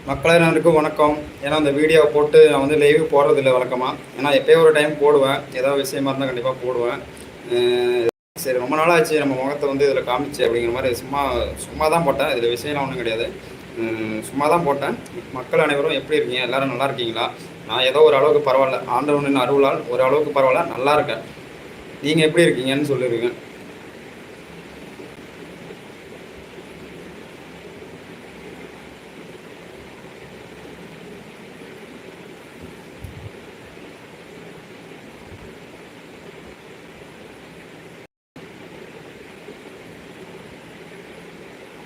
மக்கள் அனைவருக்கும் வணக்கம். ஏன்னா அந்த வீடியோவை போட்டு நான் வந்து லைவ் போடுறதில்லை வழக்கமாக. ஏன்னா எப்போயோ ஒரு டைம் போடுவேன், ஏதாவது விஷயமா இருந்தால் கண்டிப்பாக போடுவேன். சரி, ரொம்ப நாளாச்சு நம்ம முகத்தை வந்து இதில் காமிச்சு அப்படிங்கிற மாதிரி சும்மா சும்மா தான் போட்டேன். இதில் விஷயம்லாம் ஒன்றும் கிடையாது. சும்மா தான் போட்டேன். மக்கள் அனைவரும் எப்படி இருக்கீங்க? எல்லோரும் நல்லா இருக்கீங்களா? நான் ஏதோ ஒரு அளவுக்கு பரவாயில்ல, ஆண்டவனின் அருளால் ஒரு அளவுக்கு பரவாயில்ல, நல்லா இருக்கேன். நீங்கள் எப்படி இருக்கீங்கன்னு சொல்லிடுங்க.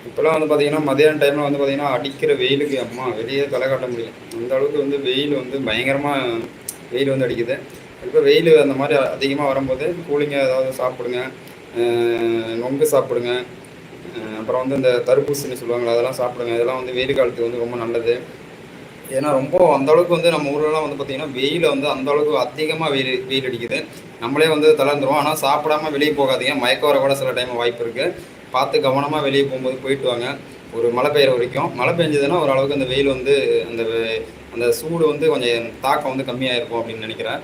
இப்போலாம் வந்து பார்த்தீங்கன்னா மதியான டைமில் வந்து பார்த்தீங்கன்னா அடிக்கிற வெயிலுக்கு அம்மா வெளியே தலை காட்ட முடியும். அந்த அளவுக்கு வந்து வெயில் வந்து பயங்கரமாக வெயில் வந்து அடிக்குது. இப்போ வெயில் அந்த மாதிரி அதிகமாக வரும்போது கூலிங்காக ஏதாவது சாப்பிடுங்க, நொங்கு சாப்பிடுங்க. அப்புறம் வந்து இந்த தர்பூசணி சொல்லுவாங்களே அதெல்லாம் சாப்பிடுங்க. இதெல்லாம் வந்து வெயில் காலத்துக்கு வந்து ரொம்ப நல்லது. ஏன்னா ரொம்ப அந்த அளவுக்கு வந்து நம்ம ஊர்லலாம் வந்து பார்த்தீங்கன்னா வெயில் வந்து அந்த அளவுக்கு அதிகமாக வெயில் வெயில் அடிக்குது. நம்மளே வந்து தளர்ந்துருவோம். ஆனால் சாப்பிடாம வெளியே போகாதீங்க, மயக்கம் வர கூட சில டைம் வாய்ப்பு இருக்குது. பார்த்து கவனமாக வெளியே போகும்போது போயிட்டு வாங்க. ஒரு மழை பெய்கிற வரைக்கும் மழை பெஞ்சதுன்னா ஓரளவுக்கு அந்த வெயில் வந்து அந்த அந்த சூடு வந்து கொஞ்சம் தாக்கம் வந்து கம்மியாக இருக்கும் அப்படின்னு நினைக்கிறேன்.